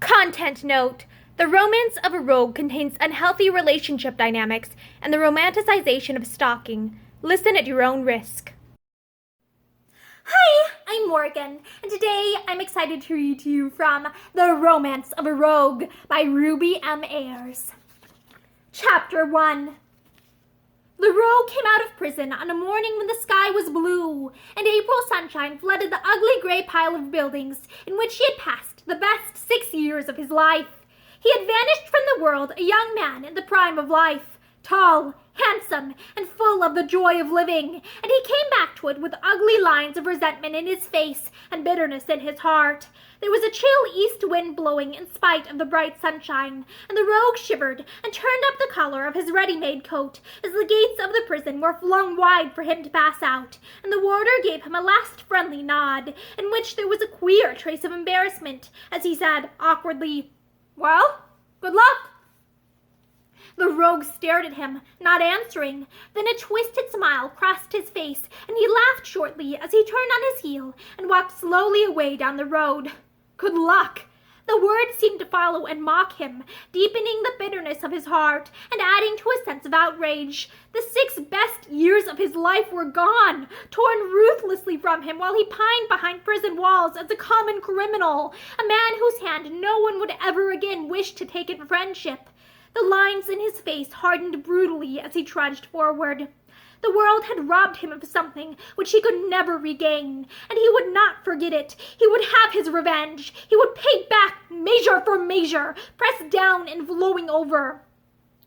Content note: the romance of a rogue contains unhealthy relationship dynamics and the romanticization of stalking. Listen at your own risk. Hi, I'm Morgan, and today I'm excited to read to you from The Romance of a Rogue by Ruby M. Ayres. Chapter 1. The rogue came out of prison on a morning when the sky was blue, and April sunshine flooded the ugly gray pile of buildings in which he had passed the best 6 years of his life. He had vanished from the world a young man in the prime of life, tall, handsome, and full of the joy of living, and he came back to it with ugly lines of resentment in his face and bitterness in his heart. There was a chill east wind blowing in spite of the bright sunshine, and the rogue shivered and turned up the collar of his ready-made coat as the gates of the prison were flung wide for him to pass out, and the warder gave him a last friendly nod, in which there was a queer trace of embarrassment, as he said awkwardly, "Well, good luck." The rogue stared at him, not answering. Then a twisted smile crossed his face, and he laughed shortly as he turned on his heel and walked slowly away down the road. Good luck! The words seemed to follow and mock him, deepening the bitterness of his heart and adding to a sense of outrage. The 6 best years of his life were gone, torn ruthlessly from him while he pined behind prison walls as a common criminal, a man whose hand no one would ever again wish to take in friendship. The lines in his face hardened brutally as he trudged forward. The world had robbed him of something which he could never regain, and he would not forget it. He would have his revenge. He would pay back measure for measure, pressed down and flowing over.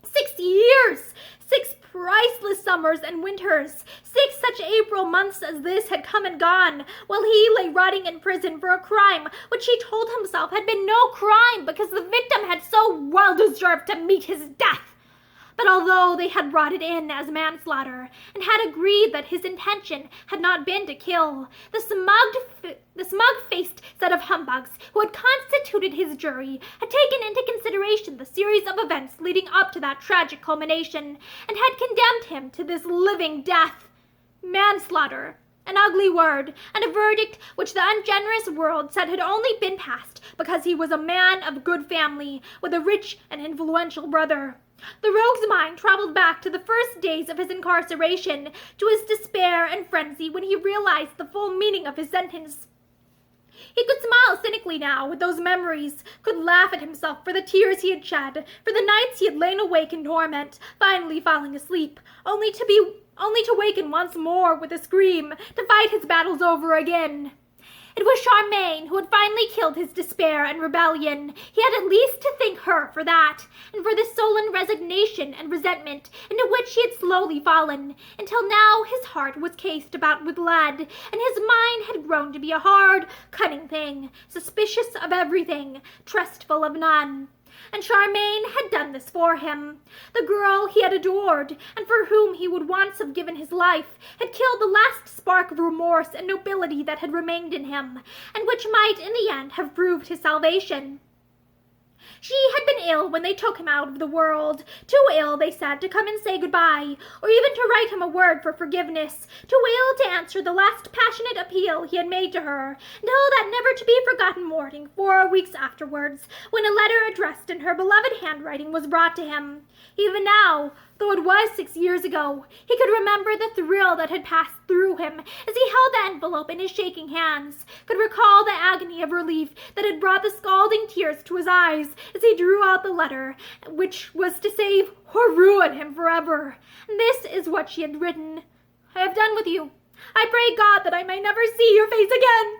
6 years! 6 priceless summers and winters. 6 such April months as this had come and gone, while he lay rotting in prison for a crime which he told himself had been no crime because the victim had so well deserved to meet his death. But although they had brought it in as manslaughter, and had agreed that his intention had not been to kill, the smug-faced set of humbugs who had constituted his jury had taken into consideration the series of events leading up to that tragic culmination, and had condemned him to this living death. Manslaughter. An ugly word, and a verdict which the ungenerous world said had only been passed because he was a man of good family, with a rich and influential brother. The rogue's mind traveled back to the first days of his incarceration, to his despair and frenzy when he realized the full meaning of his sentence. He could smile cynically now with those memories, could laugh at himself for the tears he had shed, for the nights he had lain awake in torment, finally falling asleep, only to waken once more with a scream, to fight his battles over again. It was Charmian who had finally killed his despair and rebellion. He had at least to thank her for that, and for the sullen resignation and resentment into which he had slowly fallen, until now his heart was cased about with lead, and his mind had grown to be a hard, cunning thing, suspicious of everything, trustful of none. And Charmian had done this for him. The girl he had adored, and for whom he would once have given his life, had killed the last spark of remorse and nobility that had remained in him, and which might in the end have proved his salvation. She had been ill when they took him out of the world, too ill, they said, to come and say goodbye, or even to write him a word for forgiveness, too ill to answer the last passionate appeal he had made to her, until that never-to-be-forgotten morning 4 weeks afterwards, when a letter addressed in her beloved handwriting was brought to him. Even now, though it was 6 years ago, he could remember the thrill that had passed through him as he held the envelope in his shaking hands, could recall the agony of relief that had brought the scalding tears to his eyes as he drew out the letter, which was to save or ruin him forever. And this is what she had written. "I have done with you. I pray God that I may never see your face again."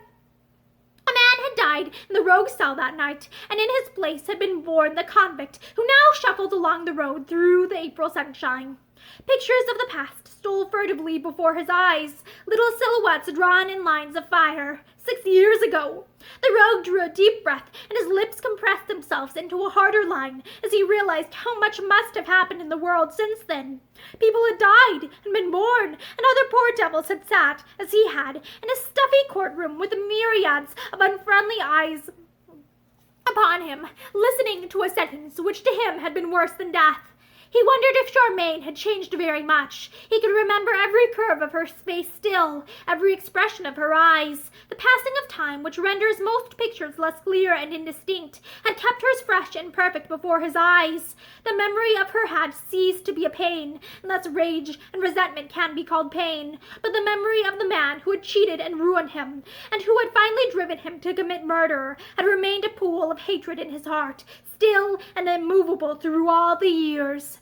A man had died in the rogue's cell that night, and in his place had been born the convict who now shuffled along the road through the April sunshine. Pictures of the past stole furtively before his eyes, little silhouettes drawn in lines of fire. 6 years ago. The rogue drew a deep breath, and his lips compressed themselves into a harder line as he realized how much must have happened in the world since then. People had died and been born, and other poor devils had sat, as he had, in a stuffy courtroom with myriads of unfriendly eyes upon him, listening to a sentence which to him had been worse than death. He wondered if Charmian had changed very much. He could remember every curve of her face still, every expression of her eyes. The passing of time, which renders most pictures less clear and indistinct, had kept hers fresh and perfect before his eyes. The memory of her had ceased to be a pain, unless rage and resentment can be called pain. But the memory of the man who had cheated and ruined him, and who had finally driven him to commit murder, had remained a pool of hatred in his heart, still and immovable through all the years.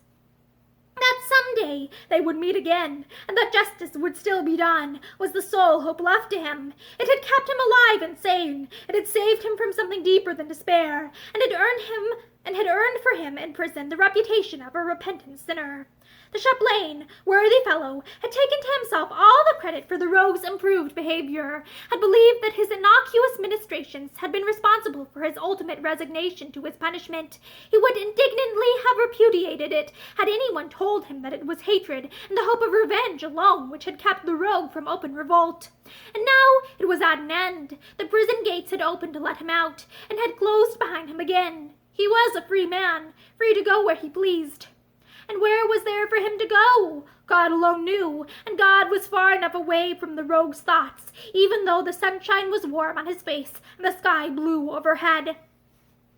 That someday they would meet again, and that justice would still be done, was the sole hope left to him. It had kept him alive and sane. It had saved him from something deeper than despair, and had earned for him in prison the reputation of a repentant sinner. The Chaplain, worthy fellow, had taken to himself all the credit for the rogue's improved behavior, had believed that his innocuous ministrations had been responsible for his ultimate resignation to his punishment. He would indignantly have repudiated it had anyone told him that it was hatred and the hope of revenge alone which had kept the rogue from open revolt. And now it was at an end. The prison gates had opened to let him out, and had closed behind him again. He was a free man, free to go where he pleased. And where was there for him to go? God alone knew, and God was far enough away from the rogue's thoughts, even though the sunshine was warm on his face and the sky blue overhead.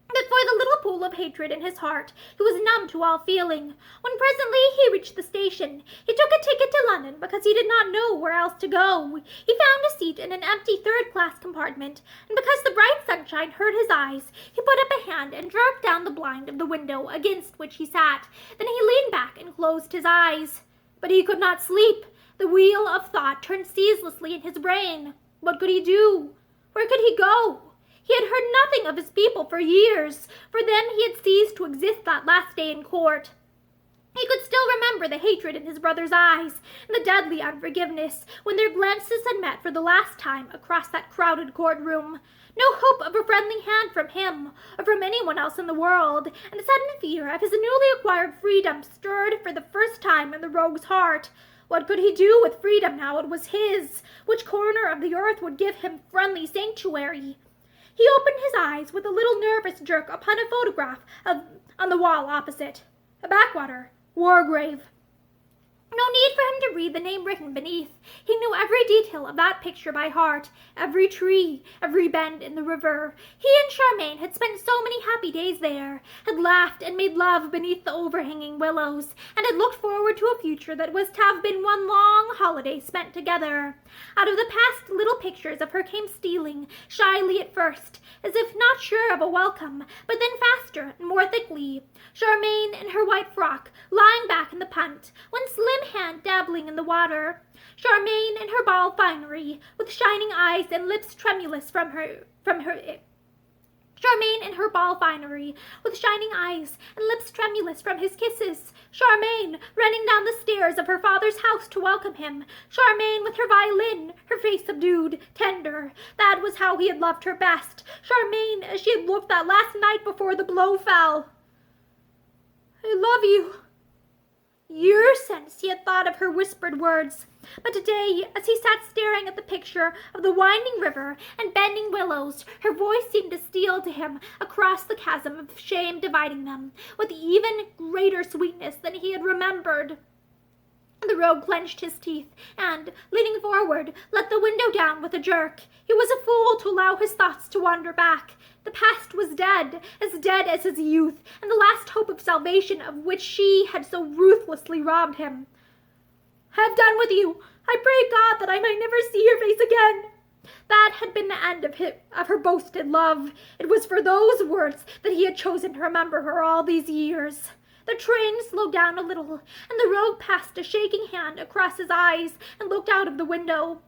But for the little pool of hatred in his heart, he was numb to all feeling. When presently he reached the station, he took a ticket to London because he did not know where else to go. He found a seat in an empty third-class compartment, and because the bright sunshine hurt his eyes, he put up a hand and jerked down the blind of the window against which he sat. Then he leaned back and closed his eyes. But he could not sleep. The wheel of thought turned ceaselessly in his brain. What could he do? Where could he go? He had heard nothing of his people for years. For them he had ceased to exist that last day in court. He could still remember the hatred in his brother's eyes, and the deadly unforgiveness, when their glances had met for the last time across that crowded courtroom. No hope of a friendly hand from him, or from anyone else in the world, and a sudden fear of his newly acquired freedom stirred for the first time in the rogue's heart. What could he do with freedom now it was his? Which corner of the earth would give him friendly sanctuary? He opened his eyes with a little nervous jerk upon a photograph on the wall opposite. A backwater. Wargrave. No need for him to read the name written beneath. He knew every detail of that picture by heart, every tree, every bend in the river. He and Charmian had spent so many happy days there, had laughed and made love beneath the overhanging willows, and had looked forward to a future that was to have been one long holiday spent together. Out of the past little pictures of her came stealing, shyly at first, as if not sure of a welcome, but then faster and more thickly. Charmian in her white frock, lying back in the punt, one slim hand dabbling in the water. Charmian in her ball finery, with shining eyes and lips tremulous from her Charmian in her ball finery, with shining eyes and lips tremulous from his kisses. Charmian running down the stairs of her father's house to welcome him. Charmian with her violin, her face subdued, tender. That was how he had loved her best. Charmian as she had looked that last night before the blow fell. I love you. Years since he had thought of her whispered words, but today, as he sat staring at the picture of the winding river and bending willows, her voice seemed to steal to him across the chasm of shame dividing them, with even greater sweetness than he had remembered. The rogue clenched his teeth and, leaning forward, let the window down with a jerk. He was a fool to allow his thoughts to wander back. The past was dead as his youth, and the last hope of salvation of which she had so ruthlessly robbed him. I have done with you. I pray God that I might never see your face again. That had been the end of her boasted love. It was for those words that he had chosen to remember her all these years. The train slowed down a little, and the rogue passed a shaking hand across his eyes and looked out of the window.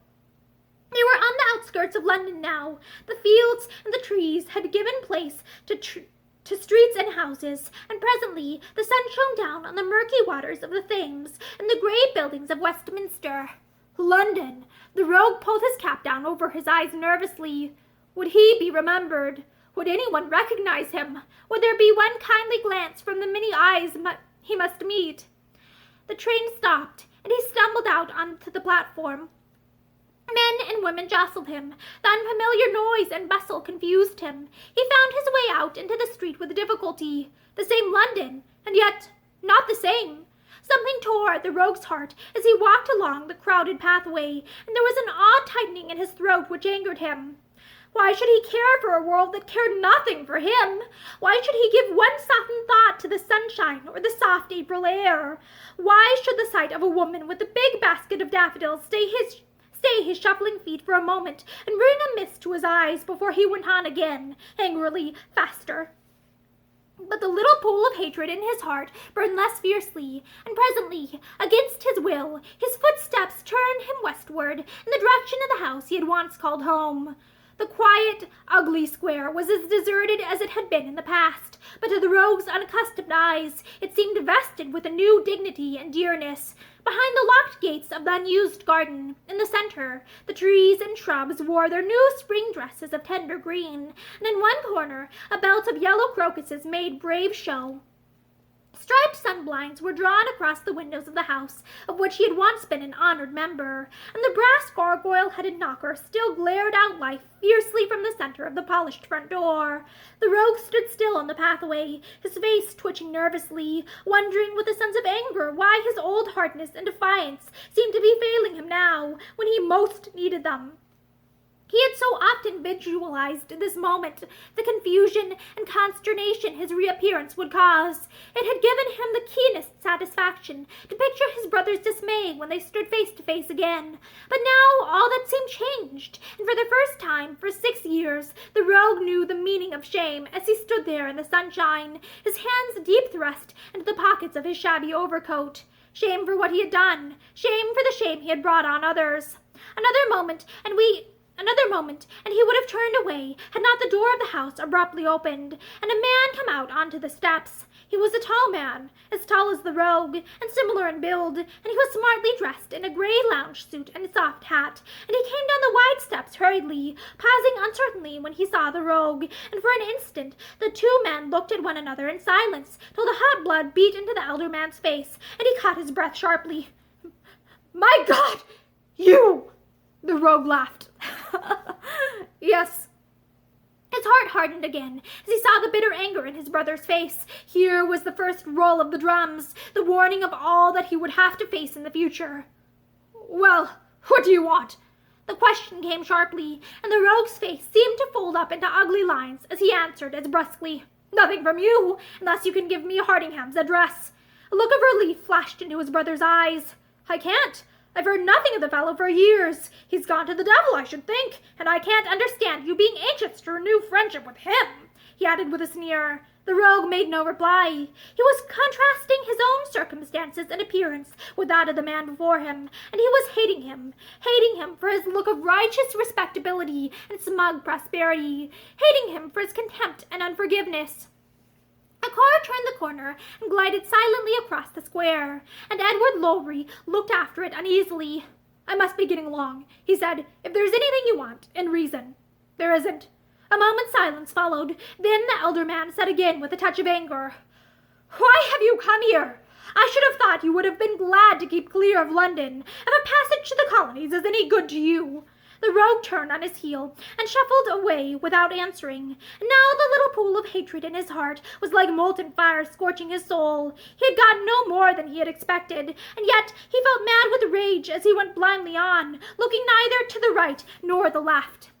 They were on the outskirts of London now. The fields and the trees had given place to streets and houses, and presently the sun shone down on the murky waters of the Thames and the grey buildings of Westminster. London! The rogue pulled his cap down over his eyes nervously. Would he be remembered? Would anyone recognize him? Would there be one kindly glance from the many eyes he must meet? The train stopped, and he stumbled out onto the platform. Men and women jostled him. The unfamiliar noise and bustle confused him. He found his way out into the street with difficulty. The same London, and yet Not the same. Something tore at the rogue's heart as he walked along the crowded pathway, and there was an odd tightening in his throat which angered him. Why should he care for a world that cared nothing for him? Why should he give one softened thought to the sunshine or the soft April air? Why should the sight of a woman with a big basket of daffodils stay his shuffling feet for a moment and bring a mist to his eyes before he went on again, angrily, faster? But the little pool of hatred in his heart burned less fiercely, and presently, against his will, his footsteps turned him westward in the direction of the house he had once called home. The quiet, ugly square was as deserted as it had been in the past, but to the rogue's unaccustomed eyes it seemed vested with a new dignity and dearness. Behind the locked gates of the unused garden, in the center, the trees and shrubs wore their new spring dresses of tender green, and in one corner a belt of yellow crocuses made brave show. Striped sunblinds were drawn across the windows of the house of which he had once been an honored member, and the brass gargoyle-headed knocker still glared out life fiercely from the center of the polished front door. The rogue stood still on the pathway, his face twitching nervously, wondering with a sense of anger why his old hardness and defiance seemed to be failing him now, when he most needed them. He had so often visualized this moment, the confusion and consternation his reappearance would cause. It had given him the keenest satisfaction to picture his brother's dismay when they stood face to face again. But now all that seemed changed, and for the first time for 6 years the rogue knew the meaning of shame as he stood there in the sunshine, his hands deep thrust into the pockets of his shabby overcoat. Shame for what he had done, shame for the shame he had brought on others. Another moment, and he would have turned away had not the door of the house abruptly opened, and a man come out onto the steps. He was a tall man, as tall as the rogue, and similar in build, and he was smartly dressed in a gray lounge suit and a soft hat, and he came down the wide steps hurriedly, pausing uncertainly when he saw the rogue, and for an instant the two men looked at one another in silence till the hot blood beat into the elder man's face, and he caught his breath sharply. "My God! You!" The rogue laughed. "Yes." His heart hardened again as he saw the bitter anger in his brother's face. Here was the first roll of the drums, the warning of all that he would have to face in the future. "Well, what do you want?" The question came sharply, and the rogue's face seemed to fold up into ugly lines as he answered as brusquely, "Nothing from you, unless you can give me Hardingham's address." A look of relief flashed into his brother's eyes. "I can't. I've heard nothing of the fellow for years. He's gone to the devil, I should think, and I can't understand you being anxious to renew friendship with him," he added with a sneer. The rogue made no reply. He was contrasting his own circumstances and appearance with that of the man before him, and he was hating him for his look of righteous respectability and smug prosperity, hating him for his contempt and unforgiveness. A car turned the corner and glided silently across the square, and Edward Lowry looked after it uneasily. "I must be getting along," he said. "If there's anything you want, in reason." "There isn't." A moment's silence followed. Then the elder man said again with a touch of anger, "Why have you come here? I should have thought you would have been glad to keep clear of London, if a passage to the colonies is any good to you." The rogue turned on his heel and shuffled away without answering. And now the little pool of hatred in his heart was like molten fire scorching his soul. He had gotten no more than he had expected, and yet he felt mad with rage as he went blindly on, looking neither to the right nor the left.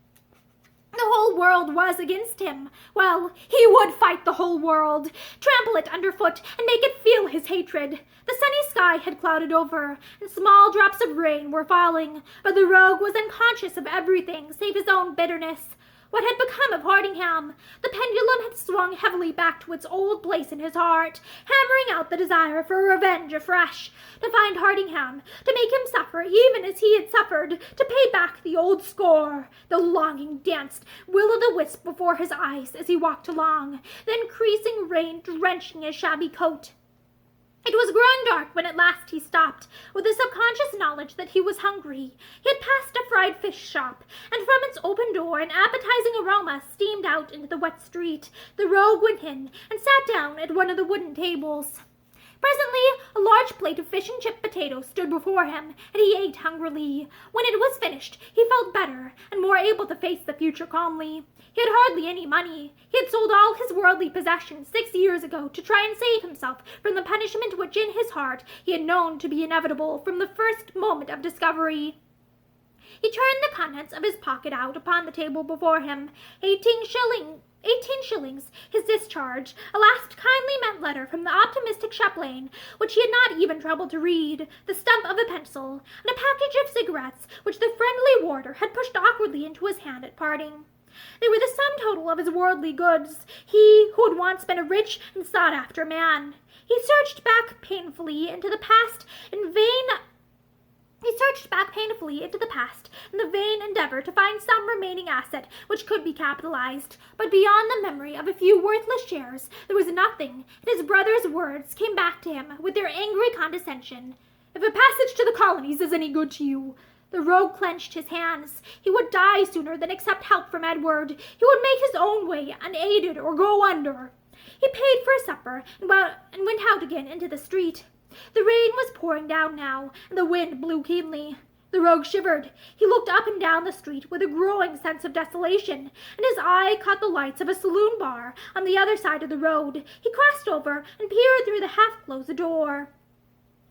The whole world was against him. Well, he would fight the whole world, trample it underfoot, and make it feel his hatred. The sunny sky had clouded over, and small drops of rain were falling, but the rogue was unconscious of everything save his own bitterness. What had become of Hardingham? The pendulum had swung heavily back to its old place in his heart, hammering out the desire for revenge afresh, to find Hardingham, to make him suffer even as he had suffered, to pay back the old score. The longing danced will-o'-the-wisp before his eyes as he walked along, the increasing rain drenching his shabby coat. It was growing dark when at last he stopped, with a subconscious knowledge that he was hungry. He had passed a fried fish shop, and from its open door an appetizing aroma steamed out into the wet street. The rogue went in and sat down at one of the wooden tables. Presently, a large plate of fish and chip potatoes stood before him, and he ate hungrily. When it was finished, he felt better and more able to face the future calmly. He had hardly any money. He had sold all his worldly possessions 6 years ago to try and save himself from the punishment which in his heart he had known to be inevitable from the first moment of discovery. He turned the contents of his pocket out upon the table before him. 18 shillings, his discharge, a last kindly meant letter from the optimistic Chaplain, which he had not even troubled to read, the stump of a pencil, and a package of cigarettes which the friendly warder had pushed awkwardly into his hand at parting. They were the sum total of his worldly goods, he who had once been a rich and sought-after man. He searched back painfully into the past in the vain endeavor to find some remaining asset which could be capitalized, but beyond the memory of a few worthless shares there was nothing, and his brother's words came back to him with their angry condescension. "If a passage to the colonies is any good to you—" The rogue clenched his hands. He would die sooner than accept help from Edward. He would make his own way, unaided, or go under. He paid for his supper and went out again into the street. The rain was pouring down now, and the wind blew keenly. The rogue shivered. He looked up and down the street with a growing sense of desolation, and his eye caught the lights of a saloon bar on the other side of the road. He crossed over and peered through the half-closed door.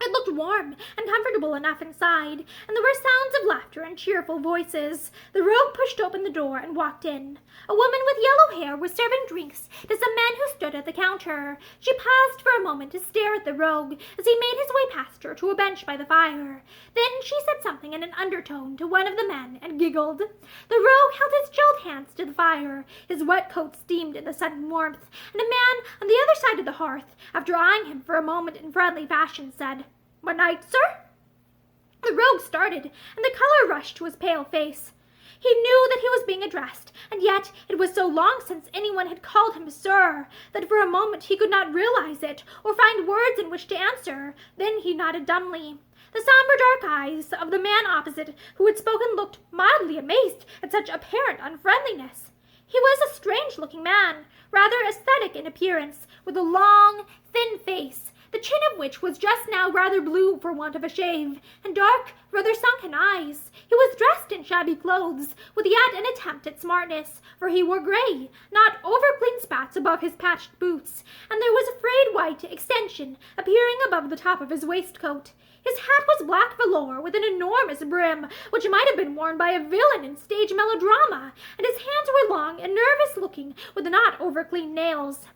It looked warm and comfortable enough inside, and there were sounds of laughter and cheerful voices. The rogue pushed open the door and walked in. A woman with yellow hair was serving drinks to some men who stood at the counter. She paused for a moment to stare at the rogue as he made his way past her to a bench by the fire. Then she said something in an undertone to one of the men and giggled. The rogue held his chilled hands to the fire. His wet coat steamed in the sudden warmth, and a man on the other side of the hearth, after eyeing him for a moment in friendly fashion, said, "What night, sir?" The rogue started, and the color rushed to his pale face. He knew that he was being addressed, and yet it was so long since anyone had called him sir that for a moment he could not realize it or find words in which to answer. Then he nodded dumbly. The somber dark eyes of the man opposite who had spoken looked mildly amazed at such apparent unfriendliness. He was a strange-looking man, rather aesthetic in appearance, with a long, thin face, the chin of which was just now rather blue for want of a shave, and dark, rather sunken eyes. He was dressed in shabby clothes, with yet an attempt at smartness, for he wore grey, not over-clean spats above his patched boots, and there was a frayed white extension appearing above the top of his waistcoat. His hat was black velour with an enormous brim, which might have been worn by a villain in stage melodrama, and his hands were long and nervous-looking, with not over-clean nails.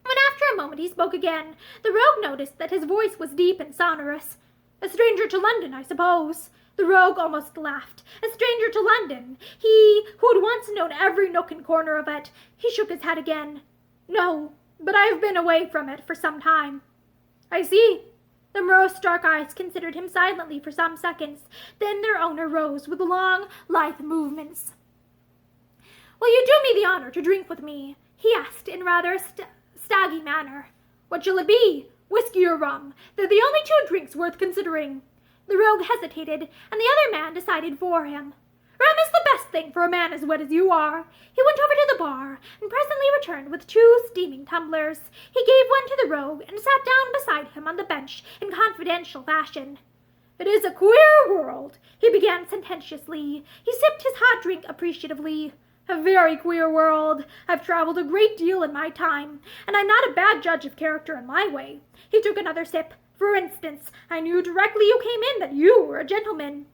When after a moment he spoke again, the rogue noticed that his voice was deep and sonorous. "A stranger to London, I suppose?" The rogue almost laughed. A stranger to London, he who had once known every nook and corner of it. He shook his head again. "No, but I have been away from it for some time." "I see." The morose dark eyes considered him silently for some seconds. Then their owner rose with long, lithe movements. "Will you do me the honor to drink with me?" he asked in rather a staggy manner. "What shall it be? Whiskey or rum? They're the only two drinks worth considering." The rogue hesitated, and the other man decided for him. "Rum is the best thing for a man as wet as you are." He went over to the bar, and presently returned with 2 steaming tumblers. He gave one to the rogue, and sat down beside him on the bench in confidential fashion. "It is a queer world," he began sententiously. He sipped his hot drink appreciatively. "A very queer world. I've traveled a great deal in my time, and I'm not a bad judge of character in my way." He took another sip. "For instance, I knew directly you came in that you were a gentleman."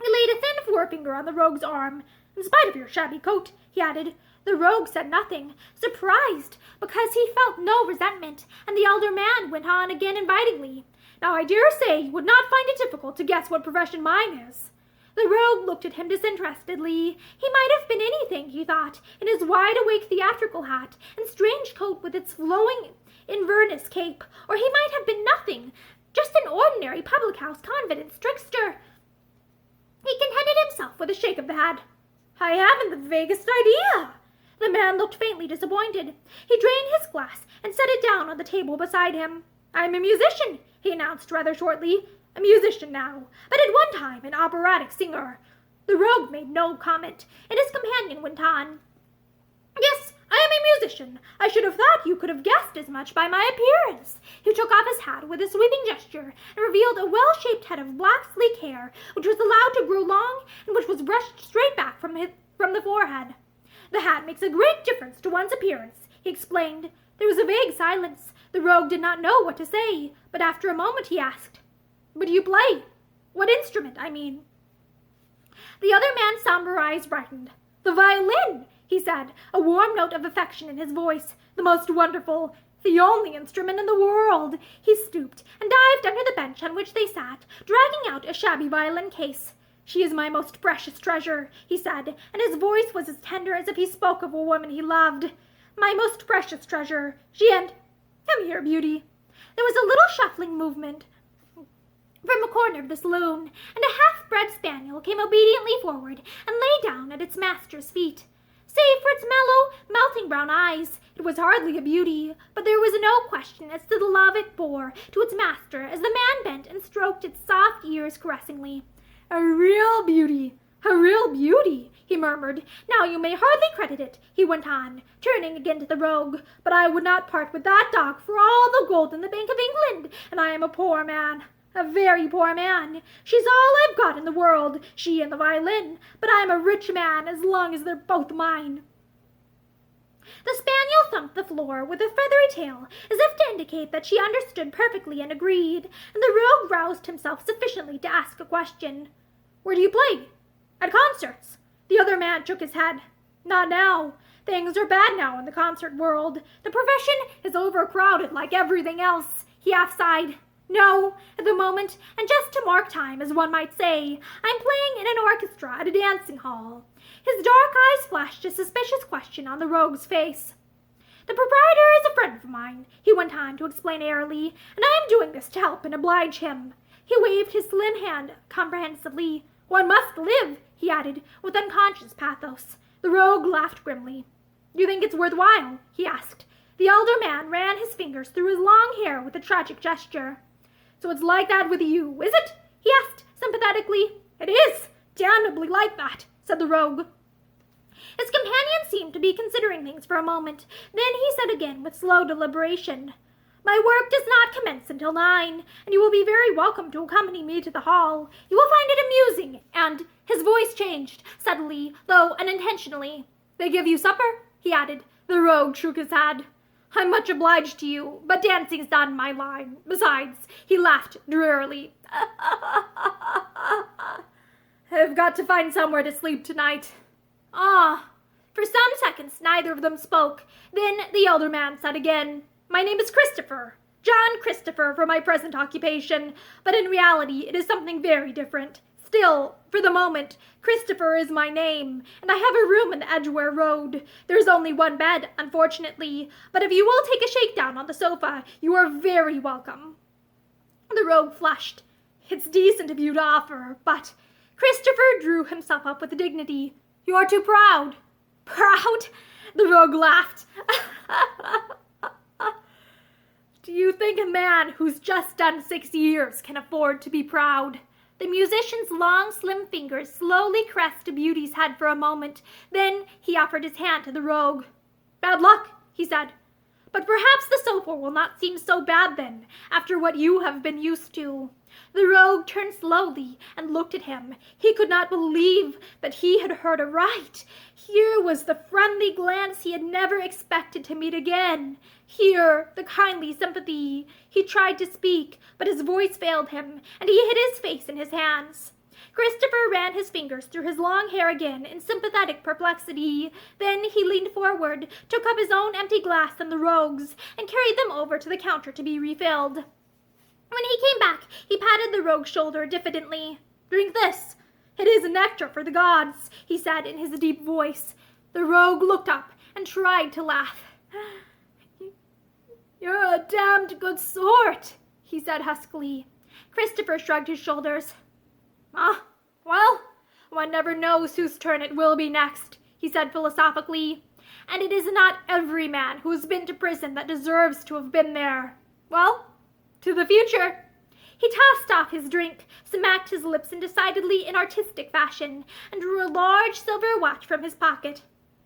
He laid a thin forefinger on the rogue's arm. "In spite of your shabby coat," he added. The rogue said nothing, surprised, because he felt no resentment, and the elder man went on again invitingly. "Now I dare say you would not find it difficult to guess what profession mine is." The rogue looked at him disinterestedly. He might have been anything, he thought, in his wide-awake theatrical hat and strange coat with its flowing Inverness cape, or he might have been nothing, just an ordinary public-house confidence trickster. He contented himself with a shake of the head. "I haven't the vaguest idea." The man looked faintly disappointed. He drained his glass and set it down on the table beside him. "I'm a musician," he announced rather shortly. "A musician now, but at one time an operatic singer." The rogue made no comment, and his companion went on. "Yes, I am a musician. I should have thought you could have guessed as much by my appearance." He took off his hat with a sweeping gesture and revealed a well-shaped head of black, sleek hair, which was allowed to grow long and which was brushed straight back from the forehead. "The hat makes a great difference to one's appearance," he explained. There was a vague silence. The rogue did not know what to say, but after a moment he asked, "What do you play? What instrument, I mean?" The other man's somber eyes brightened. "The violin," he said, a warm note of affection in his voice. "The most wonderful, the only instrument in the world." He stooped and dived under the bench on which they sat, dragging out a shabby violin case. "She is my most precious treasure," he said, and his voice was as tender as if he spoke of a woman he loved. "My most precious treasure. She and... Come here, beauty." There was a little shuffling movement from a corner of the saloon, and a half-bred spaniel came obediently forward and lay down at its master's feet. Save for its mellow, melting brown eyes, it was hardly a beauty, but there was no question as to the love it bore to its master as the man bent and stroked its soft ears caressingly. "A real beauty, a real beauty," he murmured. "Now you may hardly credit it," he went on, turning again to the rogue, "but I would not part with that dog for all the gold in the Bank of England, and I am a poor man. A very poor man. She's all I've got in the world, she and the violin, but I'm a rich man as long as they're both mine." The spaniel thumped the floor with a feathery tail, as if to indicate that she understood perfectly and agreed, and the rogue roused himself sufficiently to ask a question. "Where do you play?" "At concerts." The other man shook his head. "Not now. Things are bad now in the concert world. The profession is overcrowded like everything else." He half sighed. "No, at the moment, and just to mark time, as one might say, I'm playing in an orchestra at a dancing hall." His dark eyes flashed a suspicious question on the rogue's face. "The proprietor is a friend of mine," he went on to explain airily, "and I am doing this to help and oblige him." He waved his slim hand comprehensively. "One must live," he added, with unconscious pathos. The rogue laughed grimly. "You think it's worth while?" he asked. The elder man ran his fingers through his long hair with a tragic gesture. "So it's like that with you, is it?" he asked sympathetically. "It is damnably like that," said the rogue. His companion seemed to be considering things for a moment. Then he said again with slow deliberation, "My work does not commence until 9, and you will be very welcome to accompany me to the hall. You will find it amusing, and—" His voice changed, subtly, though unintentionally. "They give you supper?" he added. The rogue shook his head. "I'm much obliged to you, but dancing's not in my line. Besides," he laughed drearily, "I've got to find somewhere to sleep tonight." "Ah." For some seconds neither of them spoke. Then the elder man said again, "My name is Christopher. John Christopher for my present occupation, but in reality it is something very different. Still, for the moment, Christopher is my name, and I have a room in the Edgware Road. There is only one bed, unfortunately, but if you will take a shakedown on the sofa, you are very welcome." The rogue flushed. "It's decent of you to offer, but—" Christopher drew himself up with dignity. "You're too proud." "Proud?" The rogue laughed. "Do you think a man who's just done 6 years can afford to be proud?" The musician's long, slim fingers slowly caressed Beauty's head for a moment. Then he offered his hand to the rogue. "Bad luck," he said. "But perhaps the sofa will not seem so bad then, after what you have been used to." The rogue turned slowly and looked at him. He could not believe that he had heard aright. Here was the friendly glance he had never expected to meet again. Here, the kindly sympathy. He tried to speak, but his voice failed him, and he hid his face in his hands. Christopher ran his fingers through his long hair again in sympathetic perplexity. Then he leaned forward, took up his own empty glass and the rogue's, and carried them over to the counter to be refilled. When he came back, he patted the rogue's shoulder diffidently. "Drink this. It is nectar for the gods," he said in his deep voice. The rogue looked up and tried to laugh. "You're a damned good sort," he said huskily. Christopher shrugged his shoulders. Well, one never knows whose turn it will be next," he said philosophically. "And it is not every man who has been to prison that deserves to have been there. Well, to the future." He tossed off his drink, smacked his lips in decidedly inartistic fashion, and drew a large silver watch from his pocket.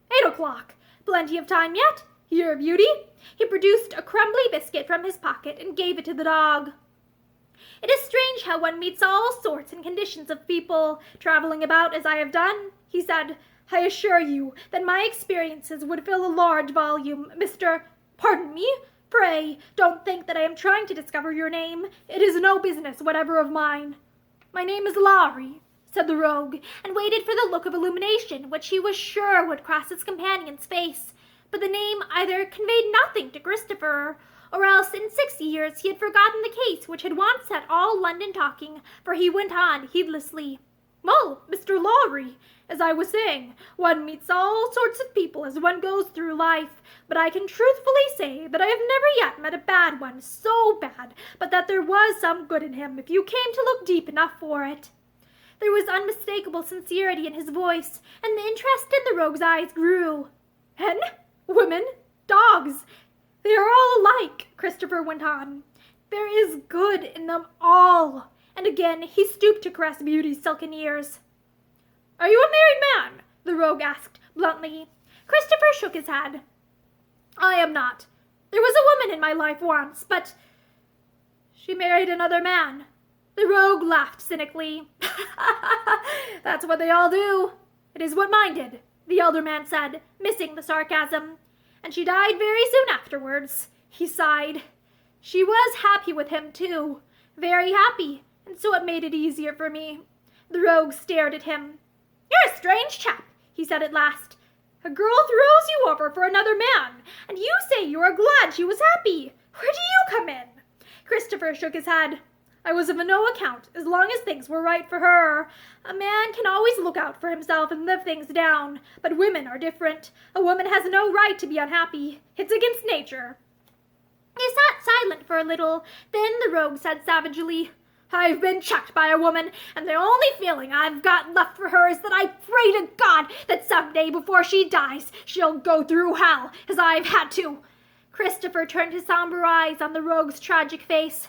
8 o'clock. Plenty of time yet," "Here, Beauty." He produced a crumbly biscuit from his pocket and gave it to the dog. "It is strange how one meets all sorts and conditions of people, traveling about as I have done," he said. "I assure you that my experiences would fill a large volume, Mr. Pardon me? Pray, don't think that I am trying to discover your name. It is no business whatever of mine." "My name is Lowry," said the rogue, and waited for the look of illumination which he was sure would cross his companion's face. But the name either conveyed nothing to Christopher, or else in 6 years he had forgotten the case which had once set all London talking, for he went on heedlessly. "Well, Mr. Lowry, as I was saying, one meets all sorts of people as one goes through life, but I can truthfully say that I have never yet met a bad one, so bad, but that there was some good in him if you came to look deep enough for it." There was unmistakable sincerity in his voice, and the interest in the rogue's eyes grew. "Men, women, dogs, they are all alike," Christopher went on. "There is good in them all." And again he stooped to caress Beauty's silken ears. "Are you a married man?" the rogue asked bluntly. Christopher shook his head. "I am not. There was a woman in my life once, but she married another man." The rogue laughed cynically. "That's what they all do." "It is what mine did," the elder man said, missing the sarcasm. "And she died very soon afterwards." He sighed. "She was happy with him, too. Very happy, and so it made it easier for me." The rogue stared at him. "You're a strange chap," he said at last. "A girl throws you over for another man, and you say you are glad she was happy. Where do you come in?" Christopher shook his head. "I was of no account, as long as things were right for her. A man can always look out for himself and live things down, but women are different. A woman has no right to be unhappy. It's against nature." They sat silent for a little. Then the rogue said savagely, "I've been chucked by a woman, and the only feeling I've got left for her is that I pray to God that some day before she dies she'll go through hell, as I've had to." Christopher turned his somber eyes on the rogue's tragic face.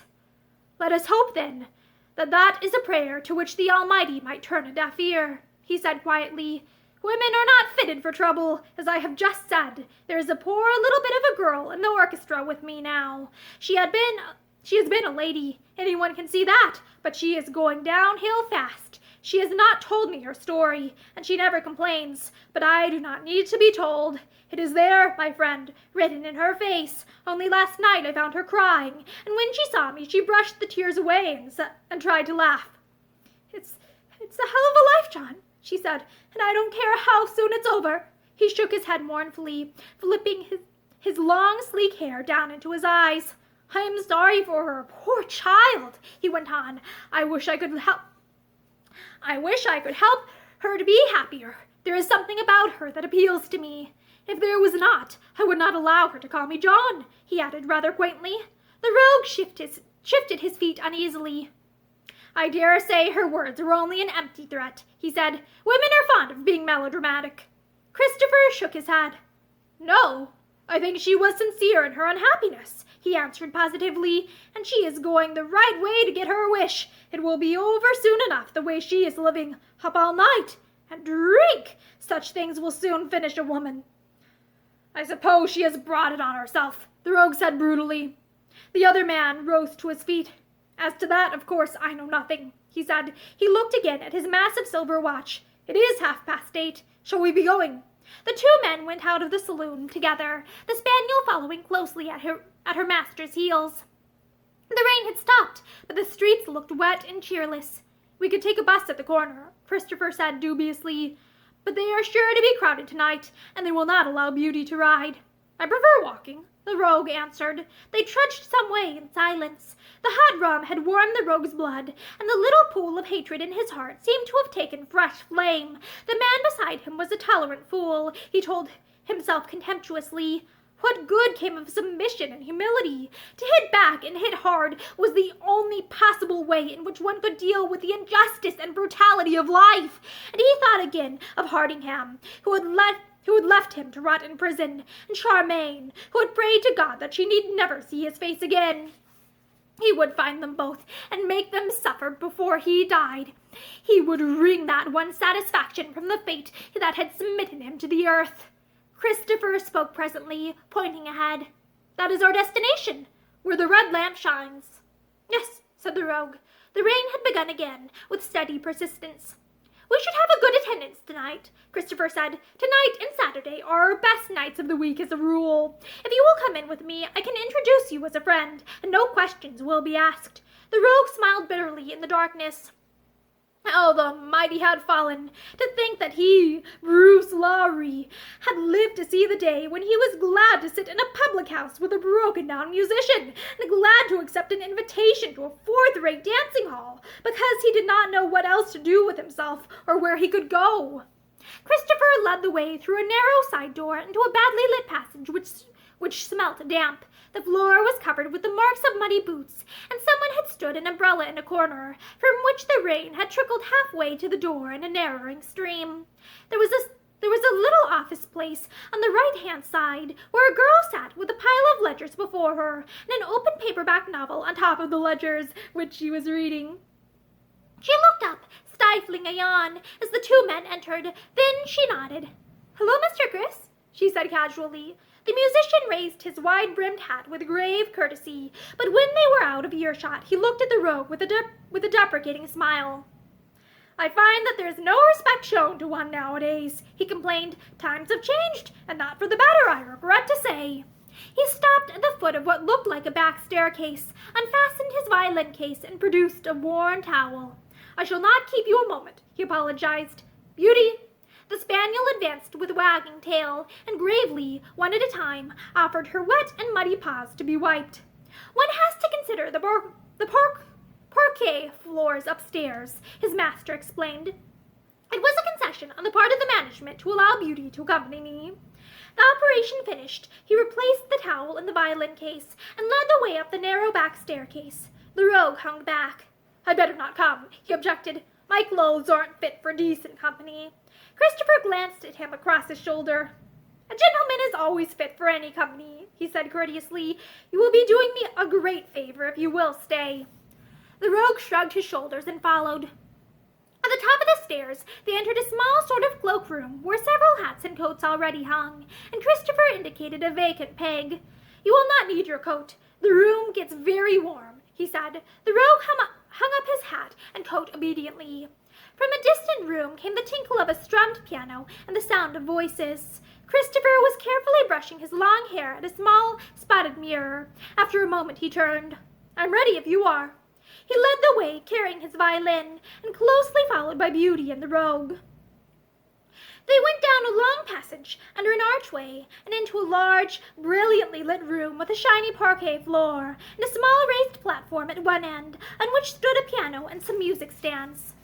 "Let us hope, then, that that is a prayer to which the Almighty might turn a deaf ear," he said quietly. "Women are not fitted for trouble, as I have just said. There is a poor little bit of a girl in the orchestra with me now. She has been a lady, anyone can see that, but she is going downhill fast. She has not told me her story, and she never complains, but I do not need to be told. It is there, my friend, written in her face. Only last night I found her crying, and when she saw me she brushed the tears away and tried to laugh. It's a hell of a life, John," she said, "and I don't care how soon it's over." He shook his head mournfully, flipping his long, sleek hair down into his eyes. "I am sorry for her, poor child," he went on. I wish I could help her to be happier. There is something about her that appeals to me. If there was not, I would not allow her to call me John," he added rather quaintly. The rogue shifted his feet uneasily. "I dare say her words were only an empty threat," he said. "Women are fond of being melodramatic." Christopher shook his head. "No, I think she was sincere in her unhappiness," he answered positively, "and she is going the right way to get her wish. It will be over soon enough, the way she is living, up all night, and drink. Such things will soon finish a woman." "I suppose she has brought it on herself," the rogue said brutally. The other man rose to his feet. "As to that, of course, I know nothing," he said. He looked again at his massive silver watch. "It is 8:30. Shall we be going?" The two men went out of the saloon together, the spaniel following closely at her master's heels. The rain had stopped, but the streets looked wet and cheerless. "We could take a bus at the corner," Christopher said dubiously. "But they are sure to be crowded tonight, and they will not allow Beauty to ride." "I prefer walking," the rogue answered. They trudged some way in silence. The hot rum had warmed the rogue's blood, and the little pool of hatred in his heart seemed to have taken fresh flame. The man beside him was a tolerant fool, he told himself contemptuously. What good came of submission and humility? To hit back and hit hard was the only possible way in which one could deal with the injustice and brutality of life. And he thought again of Hardingham, who had left him to rot in prison, and Charmian, who had prayed to God that she need never see his face again. He would find them both and make them suffer before he died. He would wring that one satisfaction from the fate that had smitten him to the earth. Christopher spoke presently, pointing ahead. "That is our destination, where the red lamp shines." "Yes," said the rogue. The rain had begun again, with steady persistence. "We should have a good attendance tonight," Christopher said. "Tonight and Saturday are our best nights of the week as a rule. If you will come in with me, I can introduce you as a friend, and no questions will be asked." The rogue smiled bitterly in the darkness. Oh, the mighty had fallen! To think that he, Bruce Lowry, had lived to see the day when he was glad to sit in a public house with a broken-down musician, and glad to accept an invitation to a fourth-rate dancing hall, because he did not know what else to do with himself or where he could go. Christopher led the way through a narrow side door into a badly lit passage which smelt damp. The floor was covered with the marks of muddy boots, and someone had stood an umbrella in a corner, from which the rain had trickled halfway to the door in a narrowing stream. There was a little office place on the right-hand side, where a girl sat with a pile of ledgers before her, and an open paperback novel on top of the ledgers, which she was reading. She looked up, stifling a yawn, as the two men entered. Then she nodded. "Hello, Mr. Chris," she said casually. The musician raised his wide-brimmed hat with grave courtesy, but when they were out of earshot, he looked at the rogue with a deprecating smile. "I find that there is no respect shown to one nowadays," he complained. "Times have changed, and not for the better, I regret to say." He stopped at the foot of what looked like a back staircase, unfastened his violin case, and produced a worn towel. "I shall not keep you a moment," he apologized. "Beauty." The spaniel advanced with wagging tail, and gravely, one at a time, offered her wet and muddy paws to be wiped. "One has to consider the parquet floors upstairs," his master explained. "It was a concession on the part of the management to allow Beauty to accompany me." The operation finished, he replaced the towel in the violin case, and led the way up the narrow back staircase. The rogue hung back. "I'd better not come," he objected. "My clothes aren't fit for decent company." Christopher glanced at him across his shoulder. "A gentleman is always fit for any company," he said courteously. "You will be doing me a great favor if you will stay." The rogue shrugged his shoulders and followed. At the top of the stairs, they entered a small sort of cloakroom where several hats and coats already hung, and Christopher indicated a vacant peg. "You will not need your coat. The room gets very warm," he said. The rogue hung up his hat and coat obediently. From a distant room came the tinkle of a strummed piano and the sound of voices. Christopher was carefully brushing his long hair at a small, spotted mirror. After a moment he turned. "I'm ready if you are." He led the way, carrying his violin, and closely followed by Beauty and the rogue. They went down a long passage, under an archway, and into a large, brilliantly lit room with a shiny parquet floor, and a small raised platform at one end, on which stood a piano and some music stands.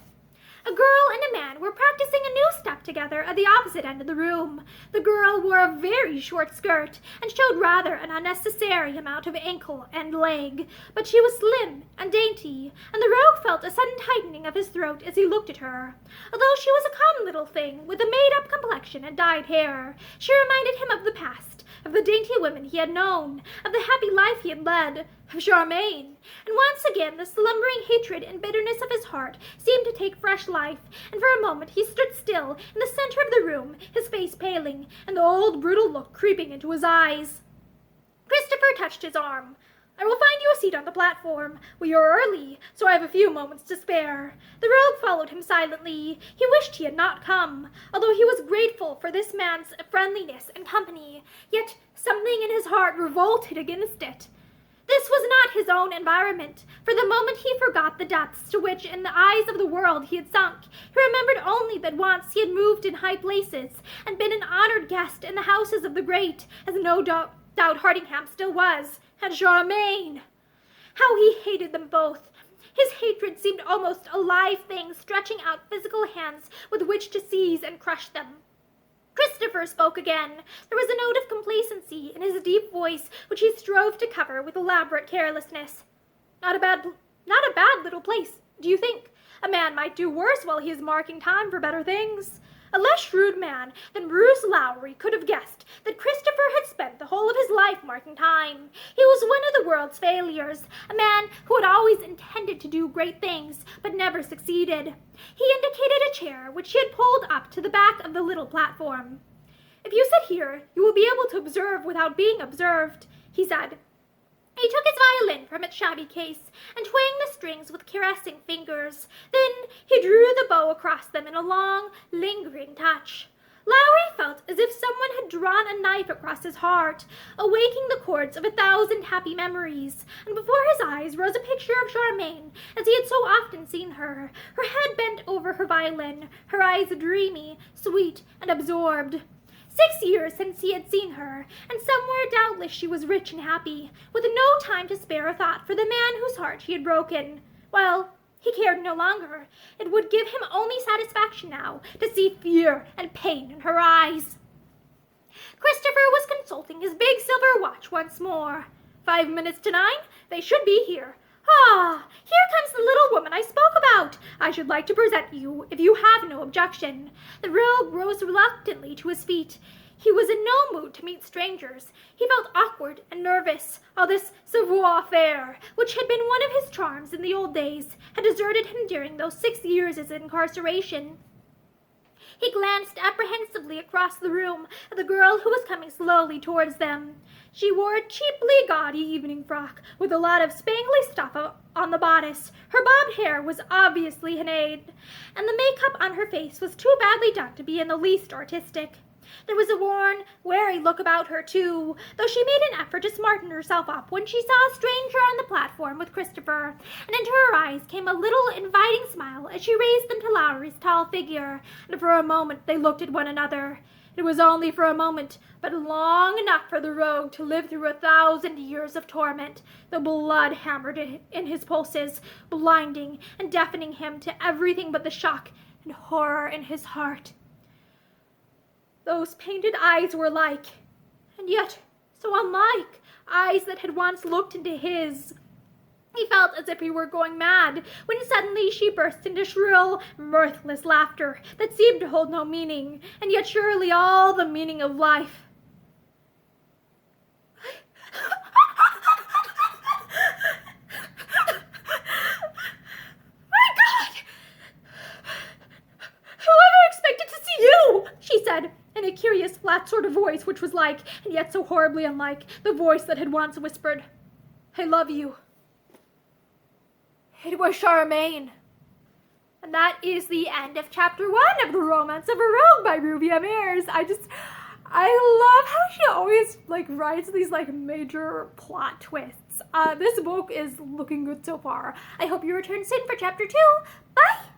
A girl and a man were practicing a new step together at the opposite end of the room. The girl wore a very short skirt and showed rather an unnecessary amount of ankle and leg, but she was slim and dainty, and the rogue felt a sudden tightening of his throat as he looked at her. Although she was a common little thing with a made-up complexion and dyed hair, she reminded him of the past, of the dainty women he had known, of the happy life he had led, of Charmian. And once again the slumbering hatred and bitterness of his heart seemed to take fresh life, and for a moment he stood still in the center of the room, his face paling, and the old brutal look creeping into his eyes. Christopher touched his arm. "I will find you a seat on the platform. We are early, so I have a few moments to spare." The rogue followed him silently. He wished he had not come, although he was grateful for this man's friendliness and company, yet something in his heart revolted against it. This was not his own environment. For the moment he forgot the depths to which, in the eyes of the world, he had sunk. He remembered only that once he had moved in high places, and been an honored guest in the houses of the great, as no doubt Hardingham still was, and Charmian. How he hated them both! His hatred seemed almost a live thing, stretching out physical hands with which to seize and crush them. Christopher spoke again. There was a note of complacency in his deep voice, which he strove to cover with elaborate carelessness. Not a bad little place, do you think? A man might do worse while he is marking time for better things." A less shrewd man than Bruce Lowry could have guessed that Christopher had spent the whole of his life marking time. He was one of the world's failures, a man who had always intended to do great things, but never succeeded. He indicated a chair which he had pulled up to the back of the little platform. "If "If you sit here, you will be able to observe without being observed," he said. He took his violin from its shabby case and twanged the strings with caressing fingers. Then he drew the bow across them in a long, lingering touch. Lowry felt as if someone had drawn a knife across his heart, awaking the chords of 1,000 happy memories, and before his eyes rose a picture of Charmian, as he had so often seen her, her head bent over her violin, her eyes dreamy, sweet, and absorbed. 6 years since he had seen her, and somewhere doubtless she was rich and happy, with no time to spare a thought for the man whose heart she had broken. Well, he cared no longer. It would give him only satisfaction now to see fear and pain in her eyes. Christopher was consulting his big silver watch once more. 5 minutes to 9, they should be here. Ah, here comes the little woman I spoke about. I should like to present you, if you have no objection. The rogue rose reluctantly to his feet. He was in no mood to meet strangers. He felt awkward and nervous. All this savoir-faire, which had been one of his charms in the old days, had deserted him during those 6 years of incarceration. He glanced apprehensively across the room at the girl who was coming slowly towards them. She wore a cheaply gaudy evening frock with a lot of spangly stuff on the bodice. Her bobbed hair was obviously Sinead, and the makeup on her face was too badly done to be in the least artistic. There was a worn, wary look about her, too, though she made an effort to smarten herself up when she saw a stranger on the platform with Christopher, and into her eyes came a little inviting smile as she raised them to Lowry's tall figure, and for a moment they looked at one another. It was only for a moment, but long enough for the rogue to live through 1,000 years of torment. The blood hammered in his pulses, blinding and deafening him to everything but the shock and horror in his heart. Those painted eyes were like, and yet so unlike, eyes that had once looked into his. He felt as if he were going mad, when suddenly she burst into shrill, mirthless laughter that seemed to hold no meaning, and yet surely all the meaning of life. "My God! Whoever expected to see you?" she said, in a curious, flat sort of voice which was like, and yet so horribly unlike, the voice that had once whispered, "I love you." It was Charmian. And that is the end of chapter 1 of The Romance of a Rogue by Ruby M. Ayres. I love how she always writes these major plot twists. This book is looking good so far. I hope you return soon for chapter 2. Bye!